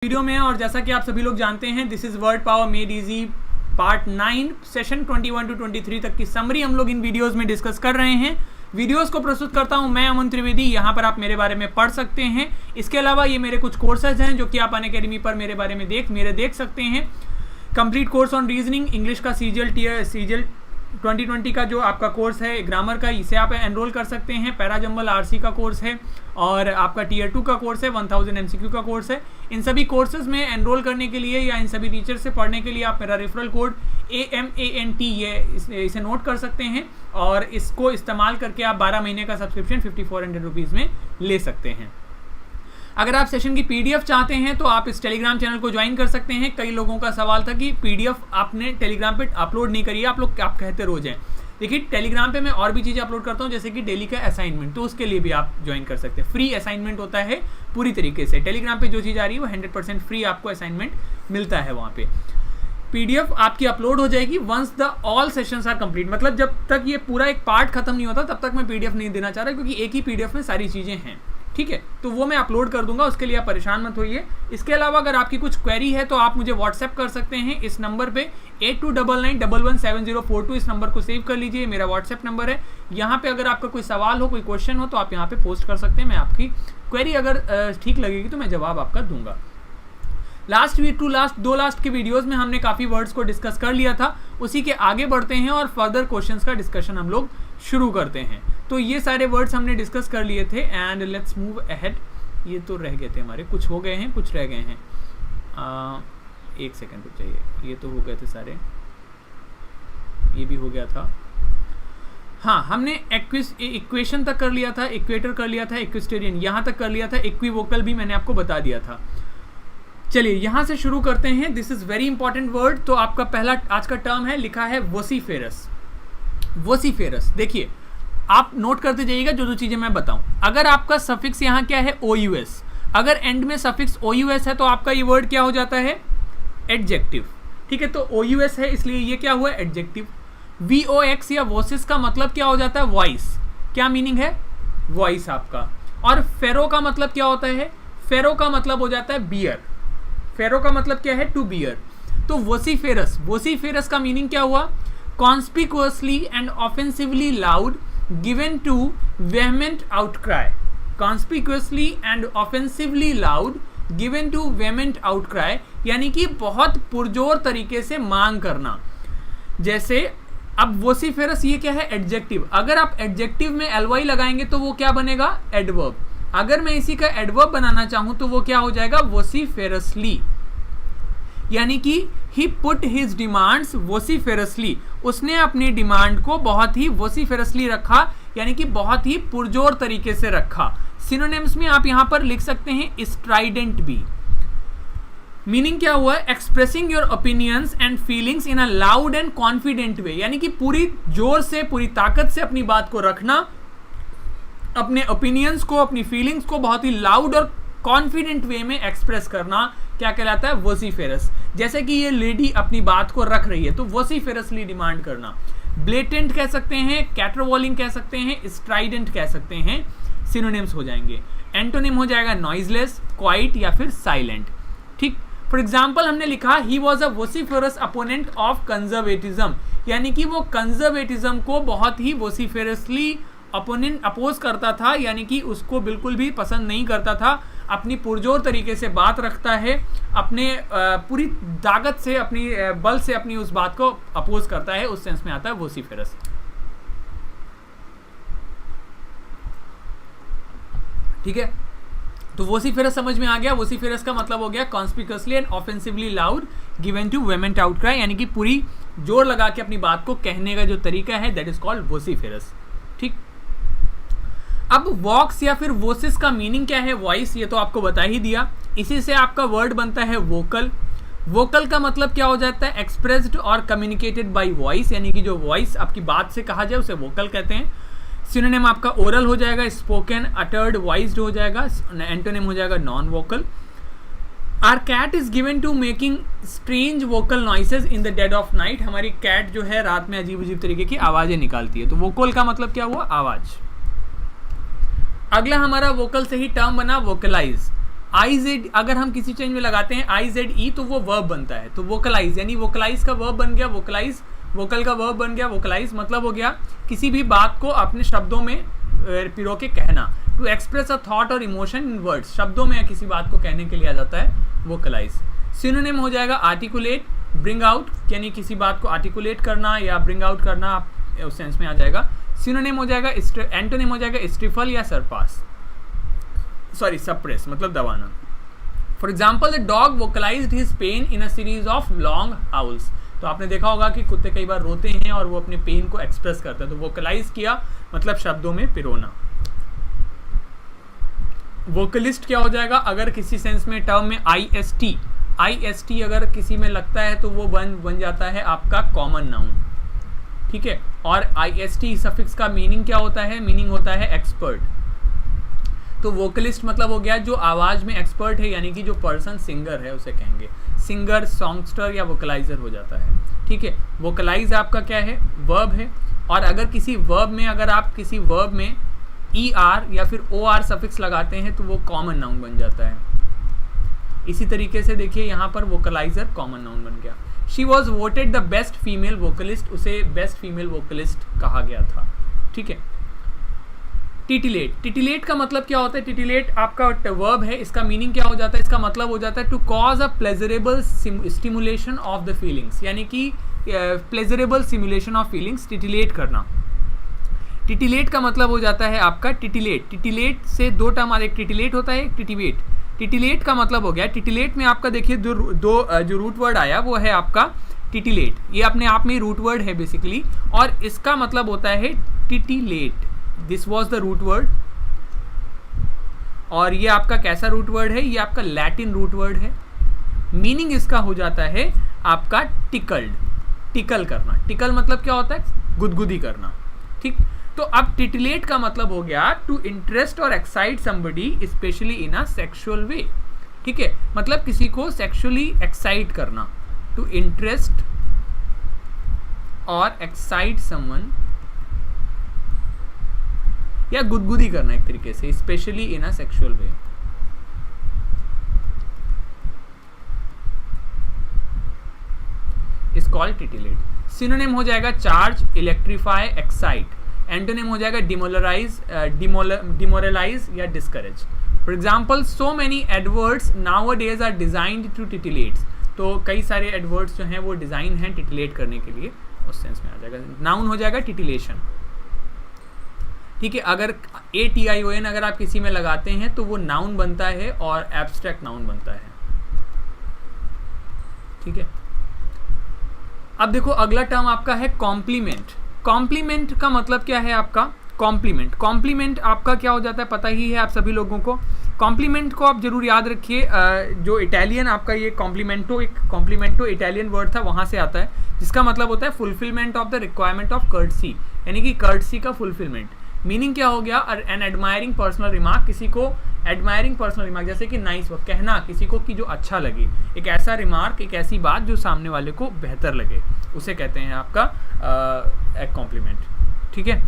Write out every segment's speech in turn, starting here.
Video में। और जैसा कि आप सभी लोग जानते हैं, this is word power made easy part 9 session 21 to 23 तक की समरी हम लोग इन वीडियोस में डिस्कस कर रहे हैं। वीडियोस को प्रस्तुत करता हूं मैं अमन त्रिवेदी। यहाँ पर आप मेरे बारे में पढ़ सकते हैं। इसके अलावा ये मेरे कुछ कोर्सेज हैं जो कि आप अनअकैडमी पर मेरे बारे में देख सकते हैं। Complete course on reasoning, English का सीजीएल 2020 का जो आपका कोर्स है ग्रामर का, इसे आप एनरोल कर सकते हैं। पैराजंबल आरसी का कोर्स है और आपका टियर 2 का कोर्स है, 1000 MCQ का कोर्स है। इन सभी कोर्सेज में एनरोल करने के लिए या इन सभी टीचर से पढ़ने के लिए आप मेरा रेफरल कोड AMANT इसे नोट कर सकते हैं और इसको इस्तेमाल करके आप 12 महीने का सब्सक्रिप्शन 5400 रुपीज़ में ले सकते हैं। अगर आप सेशन की PDF चाहते हैं तो आप इस टेलीग्राम चैनल को ज्वाइन कर सकते हैं। कई लोगों का सवाल था कि PDF आपने टेलीग्राम पे अपलोड नहीं करी है, आप कहते रोज हैं। देखिए, टेलीग्राम पे मैं और भी चीज़ें अपलोड करता हूँ, जैसे कि डेली का असाइनमेंट, तो उसके लिए भी आप ज्वाइन कर सकते हैं। फ्री असाइनमेंट होता है पूरी तरीके से। टेलीग्राम पे जो चीज़ आ रही है वो 100% फ्री आपको असाइनमेंट मिलता है वहाँ पे। PDF आपकी अपलोड हो जाएगी once the all sessions are complete. मतलब जब तक ये पूरा एक पार्ट खत्म नहीं होता तब तक मैं PDF नहीं देना चाह रहा, क्योंकि एक ही PDF में सारी चीज़ें हैं। ठीक है, तो वो मैं अपलोड कर दूंगा, उसके लिए आप परेशान मत होइए। इसके अलावा अगर आपकी कुछ क्वेरी है तो आप मुझे व्हाट्सएप कर सकते हैं इस नंबर पे 8299117042। इस नंबर को सेव कर लीजिए, मेरा व्हाट्सएप नंबर है। यहाँ पे अगर आपका कोई सवाल हो, कोई क्वेश्चन हो तो आप यहाँ पे पोस्ट कर सकते हैं। मैं आपकी क्वेरी अगर ठीक लगेगी तो मैं जवाब आपका दूंगा। दो लास्ट के वीडियोस में हमने काफ़ी वर्ड्स को डिस्कस कर लिया था, उसी के आगे बढ़ते हैं और फर्दर क्वेश्चंस का डिस्कशन हम लोग शुरू करते हैं। तो ये सारे वर्ड्स हमने डिस्कस कर लिए थे एंड लेट्स मूव अहेड। ये तो रह गए थे हमारे, कुछ हो गए हैं, कुछ रह गए हैं। एक सेकंड रुक जाइए, ये तो हो गए थे सारे, ये भी हो गया था। हाँ, हमने इक्वेशन तक कर लिया था, इक्वेटर कर लिया था, इक्वेस्टेरियन यहाँ तक कर लिया था, इक्विवोकल भी मैंने आपको बता दिया था। चलिए यहाँ से शुरू करते हैं। This is very important word. तो आपका पहला आज का टर्म है, लिखा है वोसिफेरस। वोसिफेरस, देखिए आप नोट करते जाइएगा जो चीजें मैं बताऊं। अगर आपका सफिक्स यहाँ क्या है, OUS, अगर एंड में सफिक्स OUS है तो आपका ये वर्ड क्या हो जाता है, एडजेक्टिव। ठीक है, तो OUS है इसलिए ये क्या हुआ, एडजेक्टिव। VOX या वोसिस का मतलब क्या हो जाता है, वॉइस। क्या मीनिंग है, वॉइस आपका। और फेरो का मतलब क्या होता है, फेरो का मतलब हो जाता है बियर। फेरो का मतलब क्या है, टू बियर। तो वोसिफेरस, वोसिफेरस का मीनिंग क्या हुआ, conspicuously and offensively loud given to vehement outcry. Conspicuously and offensively loud given to vehement outcry, यानी कि बहुत पुरजोर तरीके से मांग करना। जैसे अब वोसिफेरस ये क्या है, एडजेक्टिव। अगर आप एडजेक्टिव में ly लगाएंगे तो वो क्या बनेगा, एडवर्ब। अगर मैं इसी का एडवर्ब बनाना चाहूं तो वो क्या हो जाएगा, वोसिफेरसली, यानी कि ही पुट हिज डिमांड्स वोसिफेरसली। उसने अपनी डिमांड को बहुत ही वोसिफेरसली रखा, यानी कि बहुत ही पुरजोर तरीके से रखा। सिनोनिम्स में आप यहां पर लिख सकते हैं स्ट्राइडेंट भी। मीनिंग क्या हुआ, expressing your opinions and feelings in a loud and confident way, यानी कि पूरी जोर से, पूरी ताकत से अपनी बात को रखना, अपने ओपिनियंस को, अपनी फीलिंग्स को बहुत ही लाउड और कॉन्फिडेंट वे में एक्सप्रेस करना क्या कहलाता है, वोसिफेरस। जैसे कि ये लेडी अपनी बात को रख रही है तो वोसिफेरसली डिमांड करना। ब्लेटेंट कह सकते हैं, कैटरवॉलिंग कह सकते हैं, स्ट्राइडेंट कह सकते हैं, सिनोनिम्स हो जाएंगे। एंटोनिम हो जाएगा नॉइजलेस, क्वाइट या फिर साइलेंट। ठीक, फॉर एग्जाम्पल हमने लिखा he was a vociferous opponent of conservatism, यानी कि वो कंजर्वेटिज्म को बहुत ही वोसिफेरसली अपोनेंट अपोज करता था, यानी कि उसको बिल्कुल भी पसंद नहीं करता था। अपनी पुरजोर तरीके से बात रखता है, अपने पूरी ताकत से, अपनी बल से अपनी उस बात को अपोज करता है, उस सेंस में आता है वोसिफेरस। ठीक है, तो वोसिफेरस समझ में आ गया। वोसिफेरस का मतलब हो गया conspicuously and offensively loud given to vehement outcry, यानी कि पूरी जोर लगा के अपनी बात को कहने का जो तरीका है, दैट इज कॉल्ड वोसिफेरस। ठीक, अब वॉक्स या फिर वोसिस का मीनिंग क्या है, वॉइस, ये तो आपको बता ही दिया। इसी से आपका वर्ड बनता है वोकल। वोकल का मतलब क्या हो जाता है, एक्सप्रेस्ड और कम्युनिकेटेड बाय वॉइस, यानी कि जो वॉइस आपकी बात से कहा जाए उसे वोकल कहते हैं। सिनोनिम आपका ओरल हो जाएगा, स्पोकन, अटर्ड, वॉइस्ड हो जाएगा। एंटोनिम हो जाएगा non vocal. Our cat is given to making strange vocal noises in the dead of night. हमारी कैट जो है रात में अजीब अजीब तरीके की आवाजें निकालती है। तो वोकल का मतलब क्या हुआ, आवाज। अगला हमारा वोकल से ही टर्म बना वोकलाइज। आई जेड अगर हम किसी चेंज में लगाते हैं आई जेड ई तो वो वर्ब बनता है, तो वोकलाइज यानी वोकलाइज का वर्ब बन गया वोकलाइज, वोकल का वर्ब बन गया वोकलाइज, मतलब हो गया किसी भी बात को अपने शब्दों में पिरो के कहना। टू एक्सप्रेस अ थॉट और इमोशन इन वर्ड्स, शब्दों में किसी बात को कहने के लिए आ जाता है वोकलाइज। सिनोनिम हो जाएगा आर्टिकुलेट, ब्रिंग आउट यानी किसी बात को आर्टिकुलेट करना या ब्रिंग आउट करना, आप उस सेंस में आ जाएगा। सिनोनिम हो जाएगा एंटोनिम हो जाएगा स्टिफल या सरपास, सॉरी सप्रेस मतलब दबाना। For example the dog vocalised his pain in a series of long howls, तो आपने देखा होगा कि कुत्ते कई बार रोते हैं और वो अपने पेन को एक्सप्रेस करते हैं, तो वोकलाइज किया मतलब शब्दों में पिरोना। वोकलिस्ट क्या हो जाएगा, अगर किसी सेंस में टर्म में आई-एस-टी अगर किसी में लगता है तो वो बन जाता है आपका कॉमन नाउन, ठीक है। और आई-एस-टी सफिक्स का मीनिंग क्या होता है, मीनिंग होता है एक्सपर्ट। तो वोकलिस्ट मतलब हो गया जो आवाज में एक्सपर्ट है, यानी कि जो पर्सन सिंगर है उसे कहेंगे सिंगर, सॉन्गस्टर या वोकलाइजर हो जाता है, ठीक है। वोकलाइज आपका क्या है, वर्ब है, और अगर किसी वर्ब में अगर आप किसी वर्ब में ER या फिर OR सफिक्स लगाते हैं तो वो कॉमन नाउन बन जाता है। इसी तरीके से देखिए यहाँ पर वोकलाइजर कॉमन नाउन बन गया। She was voted the best female vocalist, उसे बेस्ट फीमेल वोकलिस्ट कहा गया था, ठीक है। टिटिलेट, टिटिलेट का मतलब क्या होता है, टिटिलेट आपका वर्ब है, इसका मीनिंग क्या हो जाता है, इसका मतलब हो जाता है to cause a pleasurable stimulation of the feelings, यानी कि pleasurable stimulation of feelings, titillate करना। टिटिलेट का मतलब हो जाता है आपका टिटिलेट, टिटिलेट से दो टर्म आते, एक टिटिलेट होता है एक टिटिवेट। टिटिलेट का मतलब हो गया, टिटिलेट में आपका देखिए जो रूट वर्ड आया वो है आपका टिटिलेट, ये अपने आप में रूट वर्ड है बेसिकली, और इसका मतलब होता है titillate, this was the root word. और ये आपका कैसा रूट वर्ड है, ये आपका लैटिन रूट वर्ड है। मीनिंग इसका हो जाता है आपका टिकल्ड, टिकल करना। टिकल मतलब क्या होता है, गुदगुदी करना, ठीक। तो अब टिटिलेट का मतलब हो गया टू इंटरेस्ट और excite somebody specially in a sexual way, ठीक है। मतलब किसी को सेक्सुअली एक्साइट करना, टू इंटरेस्ट और एक्साइट समवन, या गुदगुदी करना एक तरीके से, specially in a sexual way. Is called titillate. Synonym हो जाएगा चार्ज, इलेक्ट्रीफाई, एक्साइट। एंटोनिम हो जाएगा डिमोरलाइज या discourage. For example so many adverts nowadays are designed to titillate, तो कई सारे एडवर्ड्स जो हैं वो डिजाइन हैं टिटिलेट करने के लिए, उस सेंस में आ जाएगा। नाउन हो जाएगा टिटिलेशन, ठीक है। अगर ATION अगर आप किसी में लगाते हैं तो वो नाउन बनता है और एब्स्ट्रैक्ट नाउन बनता है, ठीक है। अब देखो अगला टर्म आपका है कॉम्प्लीमेंट। कॉम्प्लीमेंट का मतलब क्या है आपका, कॉम्प्लीमेंट। कॉम्प्लीमेंट आपका क्या हो जाता है पता ही है आप सभी लोगों को। कॉम्प्लीमेंट को आप जरूर याद रखिए, जो इटालियन आपका ये कॉम्प्लीमेंटो, एक कॉम्प्लीमेंटो इटालियन वर्ड था, वहाँ से आता है, जिसका मतलब होता है fulfilment of the requirement of courtesy, यानी कि कर्टसी का फुलफिलमेंट। मीनिंग क्या हो गया, एन एडमायरिंग पर्सनल रिमार्क, किसी को एडमायरिंग पर्सनल रिमार्क जैसे कि नाइस वर्क, कहना किसी को कि जो अच्छा लगे, एक ऐसा रिमार्क, एक ऐसी बात जो सामने वाले को बेहतर लगे, उसे कहते हैं आपका एक कॉम्प्लीमेंट, ठीक है।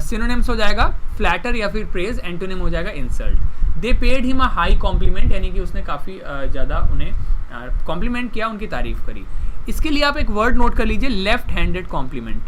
सिनोनिम्स हो जाएगा फ्लैटर या फिर प्रेज, एंटोनिम हो जाएगा insult. They paid him a high compliment, यानी कि उसने काफ़ी ज़्यादा उन्हें कॉम्प्लीमेंट किया, उनकी तारीफ करी। इसके लिए आप एक वर्ड नोट कर लीजिए, left handed compliment.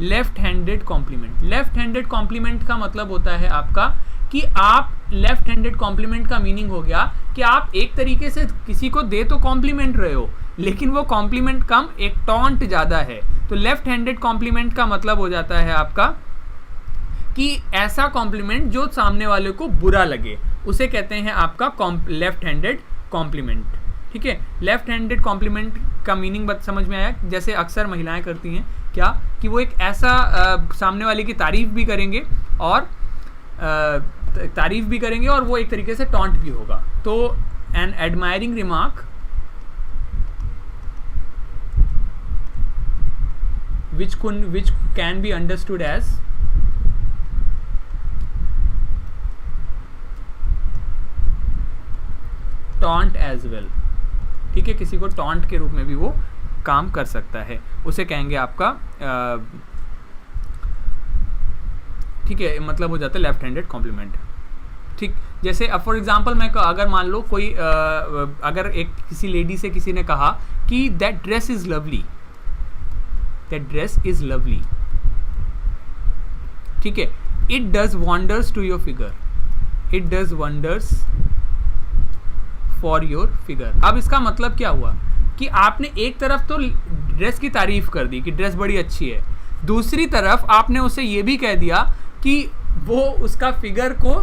Left handed compliment, left handed compliment का मतलब होता है आपका कि आप लेफ्ट हैंडेड कॉम्प्लीमेंट का मीनिंग हो गया कि आप एक तरीके से किसी को दे तो कॉम्प्लीमेंट रहे हो, लेकिन वो कॉम्प्लीमेंट कम, एक टॉन्ट ज़्यादा है। तो लेफ्ट हैंडेड कॉम्प्लीमेंट का मतलब हो जाता है आपका कि ऐसा कॉम्प्लीमेंट जो सामने वाले को बुरा लगे, उसे कहते हैं आपका लेफ्ट हैंडेड कॉम्प्लीमेंट, ठीक है। लेफ्ट हैंडेड कॉम्प्लीमेंट का मीनिंग समझ में आया, जैसे अक्सर महिलाएं करती हैं क्या कि वो एक ऐसा सामने वाले की तारीफ भी करेंगे और और वो एक तरीके से टॉन्ट भी होगा। तो an admiring remark which can be understood as taunt as well, ठीक है। किसी को टॉन्ट के रूप में भी वो काम कर सकता है, उसे कहेंगे आपका ठीक है, मतलब हो जाता है लेफ्ट हैंडेड कॉम्प्लीमेंट। ठीक, जैसे फॉर एग्जांपल मैं अगर मान लो कोई अगर एक किसी लेडी से किसी ने कहा कि that dress is lovely, that dress is lovely, ठीक है, it does wonders to your figure, it does wonders for your figure. अब इसका मतलब क्या हुआ कि आपने एक तरफ तो ड्रेस की तारीफ कर दी कि ड्रेस बड़ी अच्छी है, दूसरी तरफ आपने उसे ये भी कह दिया कि वो उसका फिगर को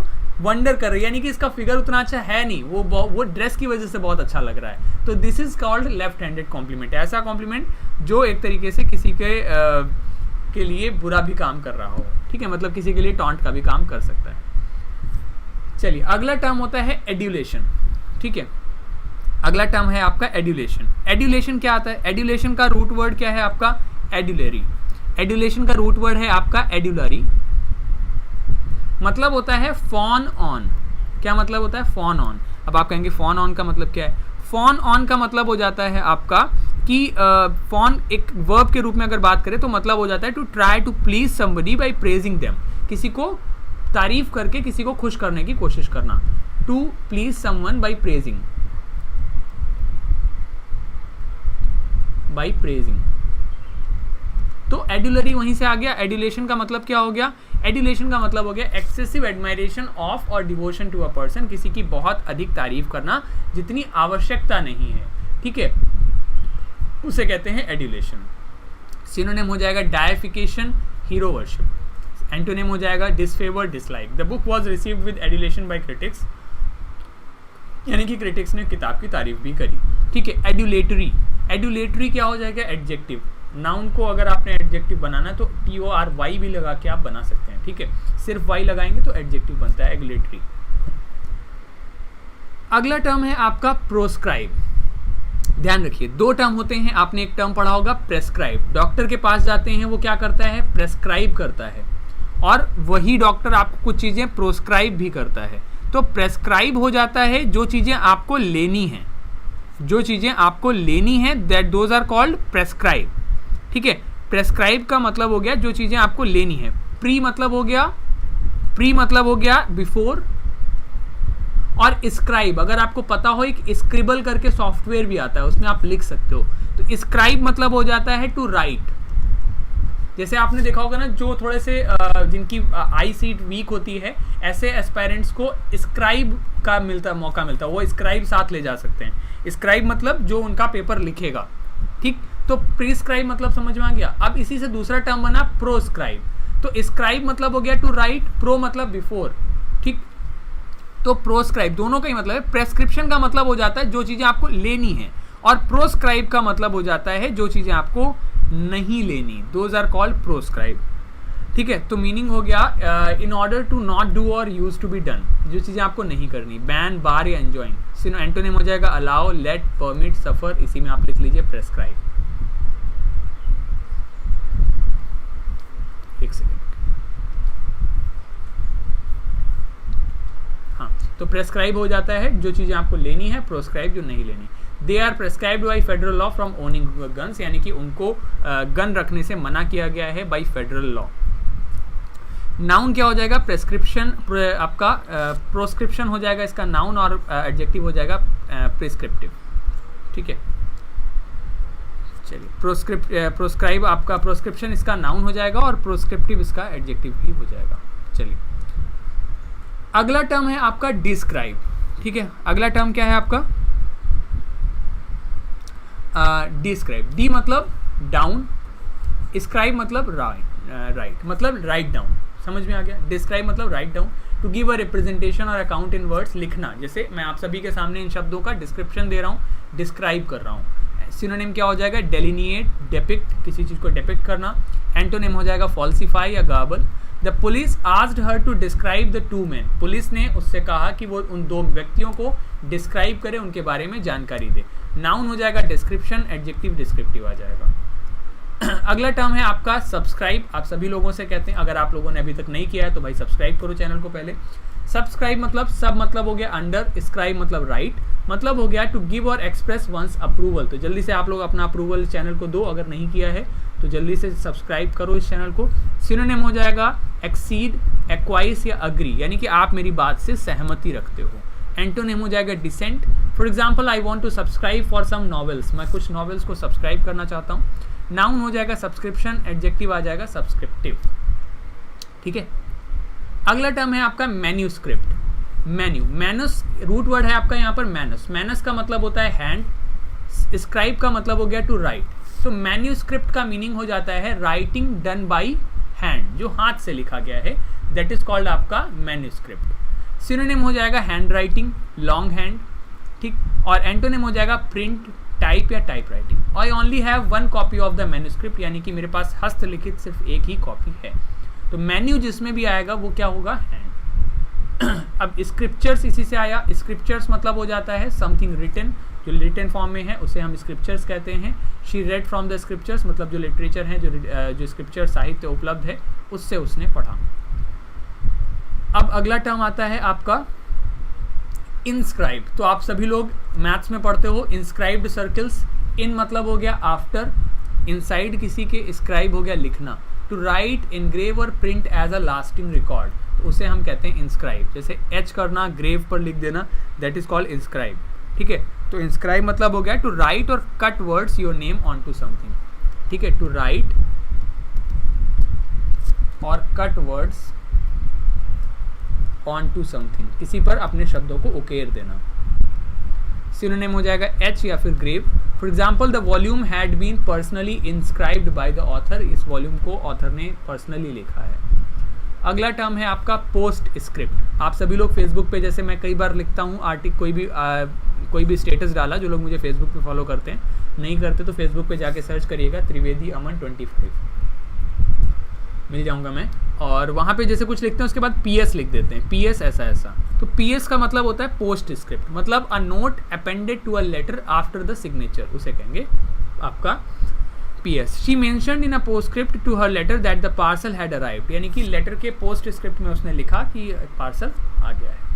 वंडर कर रही है, यानी कि इसका फिगर उतना अच्छा है नहीं, वो ड्रेस की वजह से बहुत अच्छा लग रहा है। तो this is called left handed compliment, ऐसा कॉम्प्लीमेंट जो एक तरीके से किसी के लिए बुरा भी काम कर रहा हो, ठीक है, मतलब किसी के लिए टॉन्ट का भी काम कर सकता है। चलिए अगला टर्म होता है एड्यूलेशन, ठीक है, अगला टर्म है आपका एड्यूलेशन। एड्यूलेशन क्या आता है? एड्यूलेशन का रूट वर्ड क्या है आपका? एड्यूलरी। एड्यूलेशन का रूट वर्ड है आपका एड्यूलरी, मतलब होता है फॉन ऑन। क्या मतलब होता है? Fawn on. अब आप कहेंगे फॉन ऑन का मतलब क्या है? फॉन ऑन का मतलब हो जाता है आपका कि फॉन एक वर्ब के रूप में अगर बात करें तो मतलब हो जाता है to try to please somebody by praising them, किसी को तारीफ करके किसी को खुश करने की कोशिश करना। To please someone by praising, by praising. तो एड्यूलरी वहीं से आ गया। एड्यूलेशन का मतलब क्या हो गया? एड्यूलेशन का मतलब हो गया एक्सेसिव एडमायरेशन ऑफ और डिवोशन टू अ पर्सन, किसी की बहुत अधिक तारीफ करना जितनी आवश्यकता नहीं है, ठीक है, उसे कहते हैं एड्यूलेशन। सिनोनिम हो जाएगा डायफिकेशन, हीरो वर्शिप। एंटोनिम हो जाएगा disfavour, dislike. The book was received with adulation by critics, यानी कि क्रिटिक्स ने किताब की तारीफ भी करी, ठीक है। एड्यूलेटरी, एड्यूलेटरी क्या हो जाएगा? एडजेक्टिव। नाउन को अगर आपने एडजेक्टिव बनाना है तो TORY भी लगा के आप बना सकते हैं, ठीक है, सिर्फ वाई लगाएंगे तो एडजेक्टिव बनता है एड्यूलेटरी। अगला टर्म है आपका प्रोस्क्राइब। ध्यान रखिए, दो टर्म होते हैं, आपने एक टर्म पढ़ा होगा प्रेस्क्राइब। डॉक्टर के पास जाते हैं, वो क्या करता है? प्रेस्क्राइब करता है, और वही डॉक्टर आपको कुछ चीजें प्रोस्क्राइब भी करता है। तो प्रेस्क्राइब हो जाता है जो चीजें आपको लेनी है, जो चीजें आपको लेनी है, that those are called prescribe, ठीक है। प्रेस्क्राइब का मतलब हो गया जो चीजें आपको लेनी है। प्री मतलब हो गया, प्री मतलब हो गया बिफोर। और स्क्राइब, अगर आपको पता हो, एक स्क्रिबल करके सॉफ्टवेयर भी आता है, उसमें आप लिख सकते हो। तो स्क्राइब मतलब हो जाता है टू राइट। जैसे आपने देखा होगा ना, जो थोड़े से जिनकी आई सीट वीक होती है, ऐसे एस्पायरेंट्स को स्क्राइब का मौका मिलता है, वो स्क्राइब साथ ले जा सकते हैं। स्क्राइब मतलब जो उनका पेपर लिखेगा, ठीक। तो प्रिस्क्राइब मतलब समझ में आ गया। अब इसी से दूसरा टर्म बना प्रोस्क्राइब। तो स्क्राइब मतलब हो गया टू राइट, प्रो मतलब बिफोर, ठीक। तो प्रोस्क्राइब दोनों का ही मतलब है। प्रेस्क्रिप्शन का मतलब हो जाता है जो चीजें आपको लेनी है, और प्रोस्क्राइब का मतलब हो जाता है जो चीजें आपको नहीं लेनी। दोज आर कॉल्ड प्रोस्क्राइब, ठीक है। तो मीनिंग हो गया in order to not do or use to be done, जो चीजें आपको नहीं करनी। बैन, बार या एंजॉइंग। एंटोनिम हो जाएगा अलाउ, लेट, परमिट, सफर। इसी में आप लिख लीजिए प्रेस्क्राइब। एक सेकेंड, हाँ, तो प्रेस्क्राइब हो जाता है जो चीजें आपको लेनी है, प्रोस्क्राइब जो नहीं लेनी। They are prescribed by federal law from owning guns, यानी कि उनको गन रखने से मना किया गया है बाई फेडरल लॉ। नाउन क्या हो जाएगा? प्रेस्क्रिप्शन, आपका प्रोस्क्रिप्शन हो जाएगा इसका नाउन, और एडजेक्टिव हो जाएगा प्रिस्क्रिप्टिव, ठीक है। चलिए, प्रोस्क्राइब आपका प्रोस्क्रिप्शन इसका नाउन हो जाएगा, और प्रोस्क्रिप्टिव इसका एडजेक्टिव भी हो जाएगा। चलिए, अगला टर्म है आपका डिस्क्राइब, ठीक है। अगला टर्म क्या है आपका? डिस्क्राइब। डी मतलब डाउन, स्क्राइब मतलब राइट, मतलब राइट डाउन। समझ में आ गया? डिस्क्राइब मतलब write down, to give a representation or account in words, लिखना। जैसे मैं आप सभी के सामने इन शब्दों का डिस्क्रिप्शन दे रहा हूँ, डिस्क्राइब कर रहा हूँ। सिनोनिम क्या हो जाएगा? डेलिनिएट, डेपिक्ट, किसी चीज को डेपिक्ट करना। एंटोनिम हो जाएगा फॉल्सिफाई या garble. The police asked her to describe the two man, police ने उससे कहा कि वो उन दो व्यक्तियों को डिस्क्राइब करे, उनके बारे में जानकारी दे। नाउन हो जाएगा डिस्क्रिप्शन, एडजेक्टिव डिस्क्रिप्टिव आ जाएगा। अगला टर्म है आपका सब्सक्राइब। आप सभी लोगों से कहते हैं, अगर आप लोगों ने अभी तक नहीं किया है तो भाई सब्सक्राइब करो चैनल को पहले। सब्सक्राइब मतलब सब मतलब हो गया अंडर, स्क्राइब मतलब राइट, मतलब हो गया टू गिव और एक्सप्रेस वंस अप्रूवल। तो जल्दी से आप लोग अपना अप्रूवल चैनल को दो, अगर नहीं किया है तो जल्दी से सब्सक्राइब करो इस चैनल को। सिनोनिम हो जाएगा एक्सीड, एक्वाइस या अग्री, यानी कि आप मेरी बात से सहमति रखते हो। एंटोनिम हो जाएगा dissent. For example I want to subscribe for some novels, मैं कुछ नॉवेल्स को सब्सक्राइब करना चाहता हूँ। नाउन हो जाएगा सब्सक्रिप्शन, एडजेक्टिव आ जाएगा सब्सक्रिप्टिव। ठीक है, अगला टर्म है आपका मैन्यूस्क्रिप्ट। मैनस रूट वर्ड है आपका यहाँ पर मैनस। मैनस का मतलब होता है हैंड, स्क्राइब का मतलब हो गया टू राइट। तो मैन्यूस्क्रिप्ट का मीनिंग हो जाता है राइटिंग डन बाई हैंड, जो हाथ से लिखा गया है, दैट इज कॉल्ड आपका मैन्यूस्क्रिप्ट। सिनोनिम हो जाएगा हैंड राइटिंग, लॉन्ग हैंड। ठीक, और एंटोनिम हो जाएगा प्रिंट, टाइप या type writing. I only have one copy of the manuscript, यानी कि मेरे पास हस्तलिखित सिर्फ एक ही कॉपी है। तो मैन्यू जिसमें भी आएगा वो क्या होगा, हैंड। अब स्क्रिप्चर्स इसी से आया। स्क्रिप्चर्स मतलब हो जाता है समथिंग रिटन, जो रिटन फॉर्म में है उसे हम स्क्रिप्चर्स कहते हैं। She red from the scriptures, मतलब जो लिटरेचर है, जो स्क्रिप्चर साहित्य उपलब्ध है उससे उसने पढ़ा। अब अगला टर्म आता है आपका इंस्क्राइब। तो आप सभी लोग मैथ्स में पढ़ते हो इंस्क्राइब्ड सर्कल्स। इन मतलब हो गया आफ्टर, इनसाइड किसी के, स्क्राइब हो गया लिखना। To write, engrave or print as a lasting record, तो उसे हम कहते हैं इंस्क्राइब। जैसे एच करना, ग्रेव पर लिख देना, दैट इज कॉल्ड इंस्क्राइब। ठीक है, तो इंस्क्राइब मतलब हो गया to write or cut words your name on to something. ठीक है, to write or cut words on to something, किसी पर अपने शब्दों को उकेर देना। सिनोनिम हो जाएगा एच या फिर grave. For example the volume had been personally inscribed by the author, इस वॉल्यूम को ऑथर ने पर्सनली लिखा है। अगला टर्म है आपका पोस्ट स्क्रिप्ट। आप सभी लोग फेसबुक पे, जैसे मैं कई बार लिखता हूँ कोई भी स्टेटस डाला, जो लोग मुझे फेसबुक पे फॉलो करते हैं, नहीं करते तो फेसबुक पे जाके सर्च करिएगा त्रिवेदी अमन 25, मिल जाऊंगा मैं। और वहाँ पे जैसे कुछ लिखते हैं उसके बाद PS लिख देते हैं, PS ऐसा ऐसा। तो PS का मतलब होता है पोस्ट स्क्रिप्ट, मतलब a note appended to a letter after the signature, उसे कहेंगे आपका PS। She mentioned in a postscript to her letter that the parcel had arrived, यानी कि लेटर के पोस्ट स्क्रिप्ट में उसने लिखा कि पार्सल आ गया है।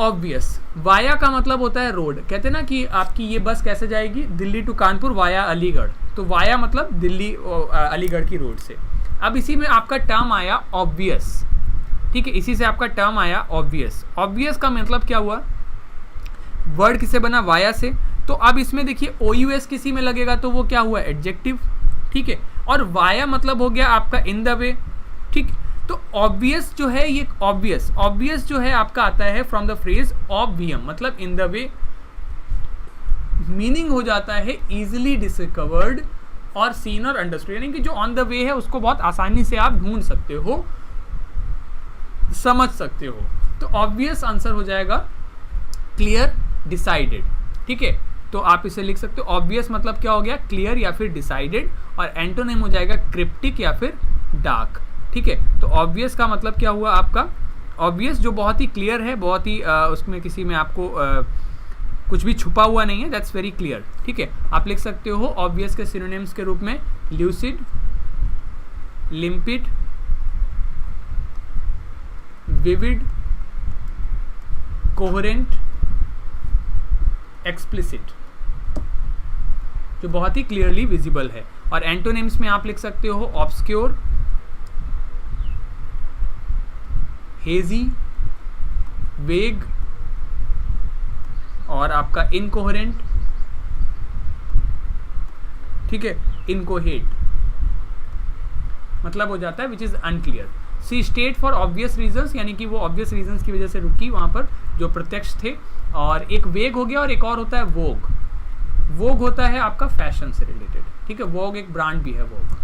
ऑब्वियस, वाया का मतलब होता है रोड। कहते हैं ना कि आपकी ये बस कैसे जाएगी, दिल्ली टू कानपुर वाया अलीगढ़, तो वाया मतलब दिल्ली अलीगढ़ की रोड से। अब इसी में आपका टर्म आया ऑब्वियस। ठीक है, इसी से आपका टर्म आया ऑब्वियस। ऑब्वियस का मतलब क्या हुआ, वर्ड किससे बना, वाया से। तो अब इसमें देखिए OUS किसी में लगेगा तो वो क्या हुआ, एडजेक्टिव। ठीक है, और वाया मतलब हो गया आपका इन द वे। ठीक, तो ऑब्वियस जो है ये ऑब्वियस जो है आपका आता है फ्रॉम द फ्रेज ऑब्वियम, मतलब इन द वे। मीनिंग हो जाता है इजिली डिस्कवर्ड और सीन और अंडरस्टूड, यानी कि जो ऑन द वे है उसको बहुत आसानी से आप ढूंढ सकते हो, समझ सकते हो। तो ऑब्वियस आंसर हो जाएगा क्लियर, डिसाइडेड। ठीक है, तो आप इसे लिख सकते हो। ऑब्वियस मतलब क्या हो गया, क्लियर या फिर डिसाइडेड, और एंटोनिम हो जाएगा क्रिप्टिक या फिर डार्क। ठीक है, तो ऑब्वियस का मतलब क्या हुआ आपका, ऑब्वियस जो बहुत ही क्लियर है, बहुत ही उसमें किसी में आपको कुछ भी छुपा हुआ नहीं है, दैट्स वेरी क्लियर। ठीक है, आप लिख सकते हो ऑब्वियस के सिनोनिम्स के रूप में ल्यूसिड, लिम्पिड, विविड, कोहेरेंट, एक्सप्लिसिट, जो बहुत ही क्लियरली विजिबल है। और एंटोनिम्स में आप लिख सकते हो ऑब्सक्योर, हेजी, वेग, और आपका इनकोहेरेंट। ठीक है, इनकोहेट मतलब हो जाता है which is unclear. See state for obvious reasons, यानी कि वो ऑब्वियस रीजंस की वजह से रुकी वहां पर जो प्रत्यक्ष थे। और एक वेग हो गया, और एक और होता है वोग। वोग होता है आपका फैशन से रिलेटेड। ठीक है, वोग एक ब्रांड भी है, वोग।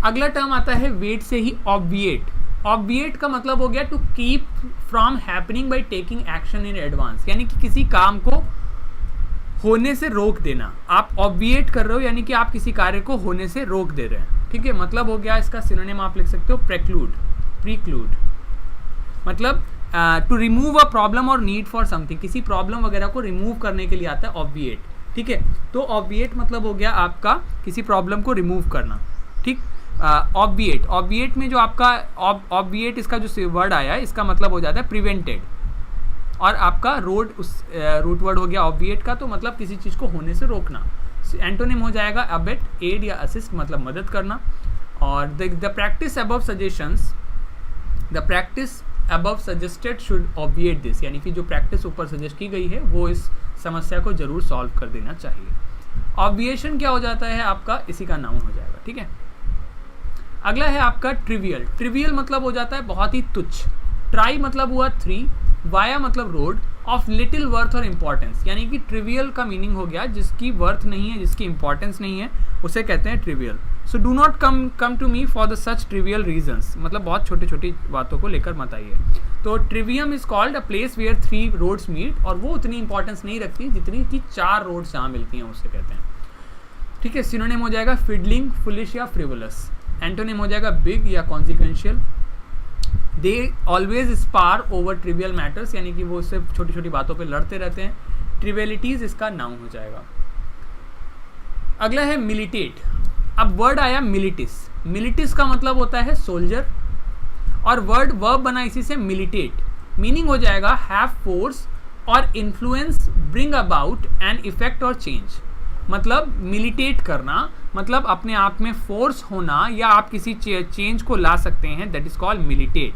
अगला टर्म आता है वेट से ही, ऑब्विएट। ऑब्विएट का मतलब हो गया to keep from happening by taking action in advance, यानी कि किसी काम को होने से रोक देना। आप ऑब्विएट कर रहे हो, यानी कि आप किसी कार्य को होने से रोक दे रहे हैं। ठीक है, मतलब हो गया इसका सिनोनिम आप लिख सकते हो प्रेक्लूड, प्रीक्लूड, मतलब टू रिमूव अ प्रॉब्लम और नीड फॉर समथिंग, किसी प्रॉब्लम वगैरह को रिमूव करने के लिए आता है ऑब्विएट। ठीक है, तो ऑब्विएट मतलब हो गया आपका किसी प्रॉब्लम को रिमूव करना। ठीक, ऑब्विएट, ऑब्विएट में जो आपका ऑब्विएट इसका जो वर्ड आया है इसका मतलब हो जाता है प्रिवेंटेड, और आपका रोड उस रूट वर्ड हो गया ऑब्विएट का, तो मतलब किसी चीज़ को होने से रोकना। एंटोनिम हो जाएगा अबेट, एड या असिस्ट मतलब मदद करना। और the practice above suggestions, the practice above suggested should obviate this, यानी कि जो प्रैक्टिस ऊपर सजेस्ट की गई है वो इस समस्या को जरूर सॉल्व कर देना चाहिए। ऑब्विएशन क्या हो जाता है आपका, इसी का नाउन हो जाएगा, ठीक है। अगला है आपका ट्रिवियल। ट्रिवियल मतलब हो जाता है बहुत ही तुच्छ। ट्राई मतलब हुआ 3, वाया मतलब रोड, ऑफ लिटिल वर्थ और इंपॉर्टेंस, यानी कि ट्रिवियल का मीनिंग हो गया जिसकी वर्थ नहीं है, जिसकी इंपॉर्टेंस नहीं है, उसे कहते हैं trivial. So do not come to me for the such trivial reasons, मतलब बहुत छोटी छोटी बातों को लेकर मत आइए। तो trivium is called a place where 3 roads meet, और वो उतनी इंपॉर्टेंस नहीं रखती जितनी कि 4 रोड्स जहाँ मिलती हैं उसे कहते हैं, ठीक है। सिनोनिम हो जाएगा फिडलिंग, फुलिश या फ्रिवलस। एंटोनिम हो जाएगा बिग या consequential. They always spar over trivial matters, यानी कि वो उससे छोटी छोटी बातों पे लड़ते रहते हैं। ट्रिवियलिटीज इसका नाउन हो जाएगा। अगला है मिलिटेट। अब वर्ड आया मिलिटिस। मिलिटिस का मतलब होता है सोल्जर, और वर्ब बना इसी से मिलिटेट। मीनिंग हो जाएगा हैव फोर्स और influence, bring about an effect और चेंज। मतलब मिलिटेट करना मतलब अपने आप में फोर्स होना, या आप किसी चेंज को ला सकते हैं, दैट इज कॉल्ड मिलिटेट,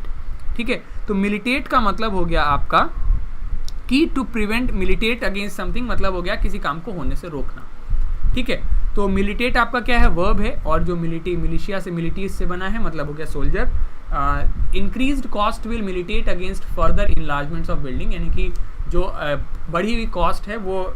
ठीक है। तो मिलिटेट का मतलब हो गया आपका कि टू प्रिवेंट, मिलिटेट अगेंस्ट समथिंग मतलब हो गया किसी काम को होने से रोकना, ठीक है। तो मिलिटेट आपका क्या है, वर्ब है, और जो मिलिशिया से मिलिटीज से बना है मतलब हो गया soldier. Increased cost will militate against further enlargements of building, यानी कि जो बढ़ी हुई कॉस्ट है वो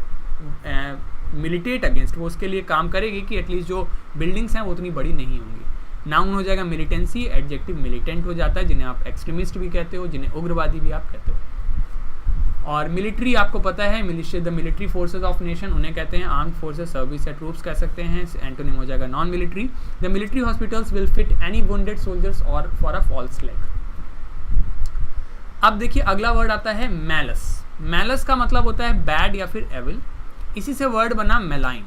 मिलिटेट अगेंस्ट, वो उसके लिए काम करेगी कि एटलीस्ट जो बिल्डिंग्स हैं वो उतनी बड़ी नहीं होंगी। नाउन हो जाएगा मिलिटेंसी, एडजेक्टिव मिलिटेंट हो जाता है, जिन्हें आप एक्सट्रीमिस्ट भी कहते हो, जिन्हें उग्रवादी भी आप कहते हो। और मिलिट्री आपको पता है, militia the military forces of nation, उन्हें कहते हैं आर्म्ड फोर्सेज, सर्विस या ट्रूप्स कह सकते हैं। एंटोनिम हो जाएगा non military. The military hospitals will fit any wounded soldiers और फॉर अ फॉल्स लेग। अब देखिए अगला वर्ड आता है मैलस। मैलस का मतलब होता है बैड या फिर एविल, इसी से वर्ड बना मेलाइन।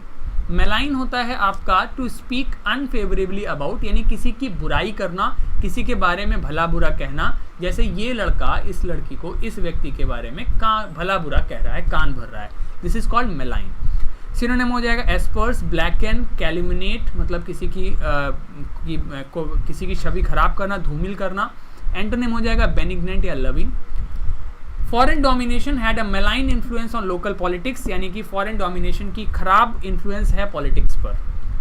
मेलाइन होता है आपका टू स्पीक अनफेवरेबली अबाउट, यानी किसी की बुराई करना, किसी के बारे में भला बुरा कहना। जैसे ये लड़का इस लड़की को, इस व्यक्ति के बारे में भला बुरा कह रहा है, कान भर रहा है, दिस इज कॉल्ड मेलाइन। सिनोनिम हो जाएगा एस्पर्स, ब्लैकन, कैल्युमिनेट मतलब किसी की छवि खराब करना, धूमिल करना। एंटोनिम हो जाएगा बेनिग्नेंट या loving. Foreign domination had a मेलाइन influence on local politics, यानी कि फॉरेन डोमिनेशन की खराब इन्फ्लुएंस है पॉलिटिक्स पर।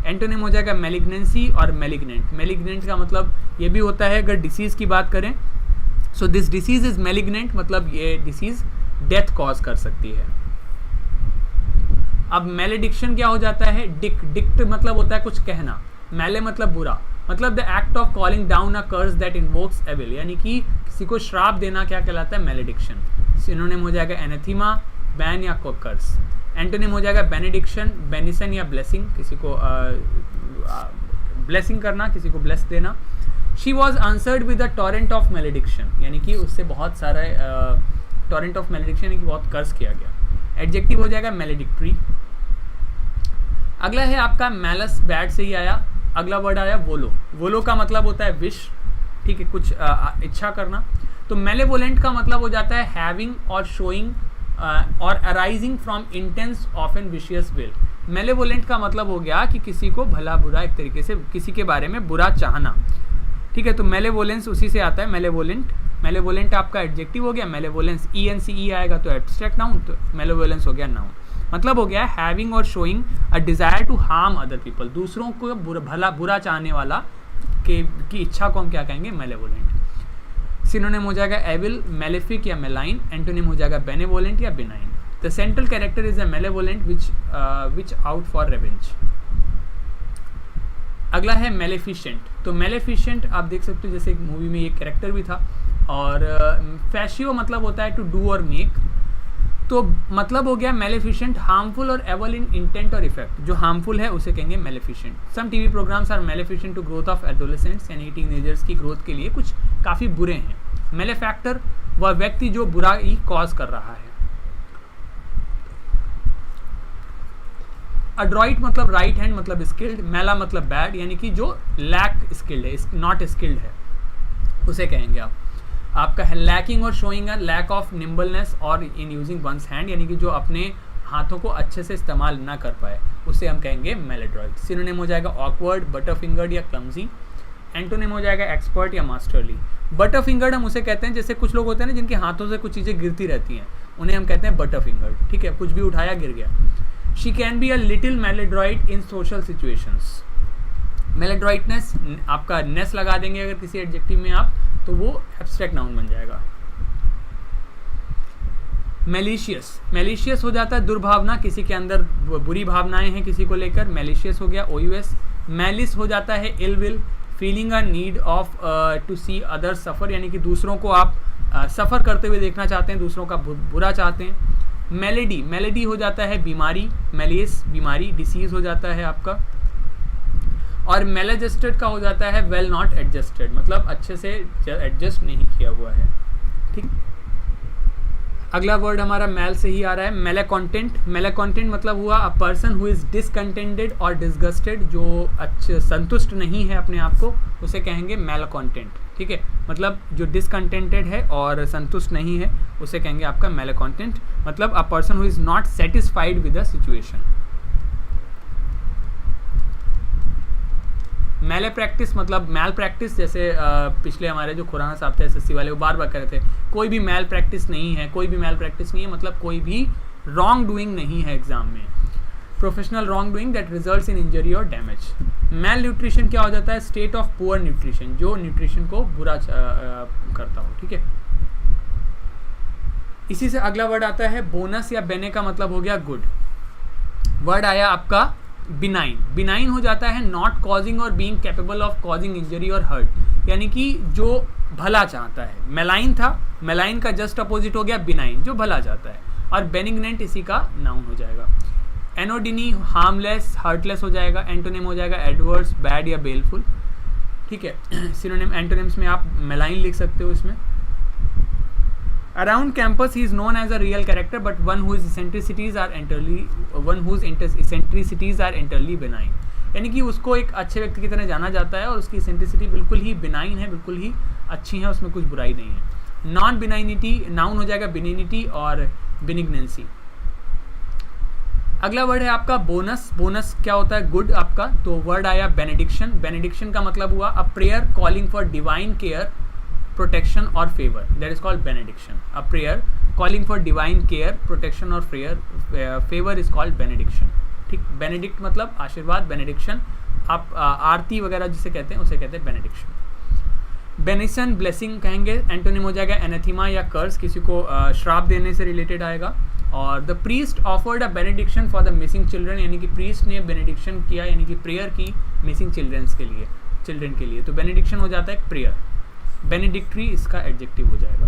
एंटोनिम हो जाएगा मेलिग्नेंसी और मेलिग्नेंट। मेलिग्नेंट का मतलब ये भी होता है, अगर डिसीज की बात करें, so this disease is malignant, मतलब ये डिसीज डेथ कॉज कर सकती है। अब मेलेडिक्शन क्या हो जाता है, डिक्ट मतलब होता है कुछ कहना, मेले मतलब बुरा, मतलब the act of calling down a curse that invokes evil, यानी कि किसी को श्राप देना क्या कहलाता है, मेलेडिक्शन। सिनोनिम हो जाएगा एनेथीमा, बैन या कर्स। एंटोनिम हो जाएगा बेनेडिक्शन, बेनिसन या ब्लेसिंग, किसी को ब्लेसिंग करना, किसी को ब्लेस देना। She was answered with a torrent of malediction, यानी कि उससे बहुत सारा टॉरेंट ऑफ मेलेडिक्शन यानी कि बहुत कर्स किया गया। एडजेक्टिव हो जाएगा मेलेडिक्ट्री। अगला है आपका मैलस, बैड से ही आया। अगला वर्ड आया वोलो। वोलो का मतलब होता है विश, ठीक है, कुछ इच्छा करना। तो मेलेवोलेंट का मतलब हो जाता है हैविंग और शोइंग और arising from intense often vicious will. Malevolent का मतलब हो गया कि किसी को भला बुरा, एक तरीके से किसी के बारे में बुरा चाहना, ठीक है। तो मेलेवोलेंस उसी से आता है, मेलेवोलेंट। मेलेवोलेंट आपका एडजेक्टिव हो गया, मेलेवोलेंस ENCE आएगा तो एब्स्ट्रैक्ट नाउन, तो मेलेवोलेंस हो गया नाउन। मतलब हो गया हैविंग और showing a desire to harm other people, दूसरों को बुरा चाहने वाला की इच्छा को हम क्या कहेंगे, मेलेवोलेंट। सिनोनिम हो जाएगा एविल, मेलेफिक या मेलाइन। एंटोनिम हो जाएगा बेनेवोलेंट या benign. The central character is a malevolent witch out for revenge. अगला है मेलेफिशेंट। तो मेलेफिशेंट आप देख सकते हो, जैसे एक मूवी में ये कैरेक्टर भी था। और फैशियो मतलब होता है टू डू और मेक, तो मतलब हो गया मेलेफिशेंट हार्मफुल और एवल इन इंटेंट और इफेक्ट। जो हार्मफुल है उसे कहेंगे maleficent. Some TV programmes are maleficent to growth of adolescents, यानी टीनेजर्स की ग्रोथ के लिए कुछ काफ़ी बुरे हैं। मेलेफैक्टर वह व्यक्ति जो बुराई कॉज कर रहा है। अड्रॉइट मतलब राइट हैंड मतलब स्किल्ड। मेला मतलब बैड, यानी कि जो लैक स्किल्ड है, नॉट स्किल्ड है, उसे कहेंगे आप। आपका है lacking or showing a lack of nimbleness or in using once hand, यानी कि जो अपने हाथों को अच्छे से इस्तेमाल ना कर पाए, उसे हम कहेंगे मेलेड्रॉइड। सिनोनिम हो जाएगा ऑकवर्ड, बटर फिंगर्ड या क्लमजी। एंटोनिम हो जाएगा एक्सपर्ट या मास्टरली। बटर फिंगर्ड हम उसे कहते हैं, जैसे कुछ लोग होते हैं ना जिनके हाथों से कुछ चीज़ें गिरती रहती हैं, उन्हें हम कहते हैं बटर फिंगर्ड, ठीक है, कुछ भी उठाया गिर गया। She can be a little maladroit in social situations. Maladroitness आपका नेस लगा देंगे अगर किसी एडजेक्टिव में आप, तो वो एब्स्ट्रैक्ट नाउन बन जाएगा। मैलिशियस, मैलिशियस हो जाता है दुर्भावना, किसी के अंदर बुरी भावनाएं हैं किसी को लेकर, मैलिशियस हो गया OUS। मैलिस हो जाता है ill will, feeling a need of to see others suffer, यानी कि दूसरों को आप सफ़र करते हुए देखना चाहते हैं, दूसरों का बुरा चाहते हैं। मेलेडी, मेलेडी हो जाता है बीमारी, मेलिस बीमारी, डिसीज़ हो जाता है आपका। और मेल एडजस्टेड का हो जाता है वेल नॉट एडजस्टेड, मतलब अच्छे से एडजस्ट नहीं किया हुआ है, ठीक। अगला वर्ड हमारा मेल से ही आ रहा है, मेलेकॉन्टेंट। मेलेकॉन्टेंट मतलब हुआ अ पर्सन हु इज़ डिसकंटेंटेड और डिसगस्टेड, जो अच्छे संतुष्ट नहीं है अपने आप को, उसे कहेंगे मेलेकॉन्टेंट, ठीक है। मतलब जो डिसकंटेंटेड है और संतुष्ट नहीं है उसे कहेंगे आपका मेलेकॉन्टेंट, मतलब अ person who is not satisfied with the situation. मैले प्रैक्टिस मतलब मैल प्रैक्टिस, जैसे पिछले हमारे जो खुराना साहब थे SSC वाले, वो बार बार कह रहे थे कोई भी मैल प्रैक्टिस नहीं है, कोई भी मैल प्रैक्टिस नहीं है, मतलब कोई भी रॉन्ग डूइंग नहीं है एग्जाम में। Professional wrong doing that results in injury और डैमेज। मैल न्यूट्रिशन क्या हो जाता है? स्टेट ऑफ पुअर न्यूट्रिशन, जो न्यूट्रिशन को बुरा करता हो, ठीक है। इसी से अगला वर्ड आता है बोनस या बेने का मतलब हो गया गुड। वर्ड आया आपका बिनाइन। बिनाइन हो जाता है नॉट कॉजिंग और being capable of causing injury और हर्ट, यानी कि जो भला चाहता है। मेलाइन था, मेलाइन का जस्ट अपोजिट हो गया बिनाइन, जो भला चाहता है। और बेनिग्नेंट इसी का नाउन हो जाएगा। एनोडिनी हार्मलेस हार्टलेस हो जाएगा। एंटोनिम हो जाएगा एडवर्स बैड या बेलफुल, ठीक है। सिनोनिम एंटोनिम्स में आप मेलाइन लिख सकते हो इसमें। Around campus, he is known as a real character, but one whose eccentricities are entirely benign. यानी कि उसको एक अच्छे व्यक्ति की तरह जाना जाता है और उसकी इसेंट्रिसिटी बिल्कुल ही बिनाइन है, बिल्कुल ही अच्छी है, उसमें कुछ बुराई नहीं है। नॉन बिनाइनिटी नाउन हो जाएगा बिनिनिटी और बिनिग्नेंसी। अगला वर्ड है आपका बोनस। बोनस क्या होता है? गुड आपका। तो वर्ड आया बेनेडिक्शन। बेनेडिक्शन का मतलब हुआ a prayer calling for divine care, protection or favor, that is called benediction. A prayer calling for divine care, protection or favor is called benediction, ठीक। benedict मतलब आशीर्वाद, benediction आप आरती वगैरह जिसे कहते हैं उसे कहते हैं benediction। benediction blessing कहेंगे। एंटोनिम हो जाएगा एनाथीमा या कर्स, किसी को श्राप देने से रिलेटेड आएगा। और the priest offered a benediction for the missing children, यानी कि प्रीस्ट ने बेनेडिक्शन किया, यानी कि प्रेयर की मिसिंग चिल्ड्रन के लिए। तो बेनेडिक्शन हो जाता है प्रेयर। बेनेडिक्ट्री इसका एडजेक्टिव हो जाएगा।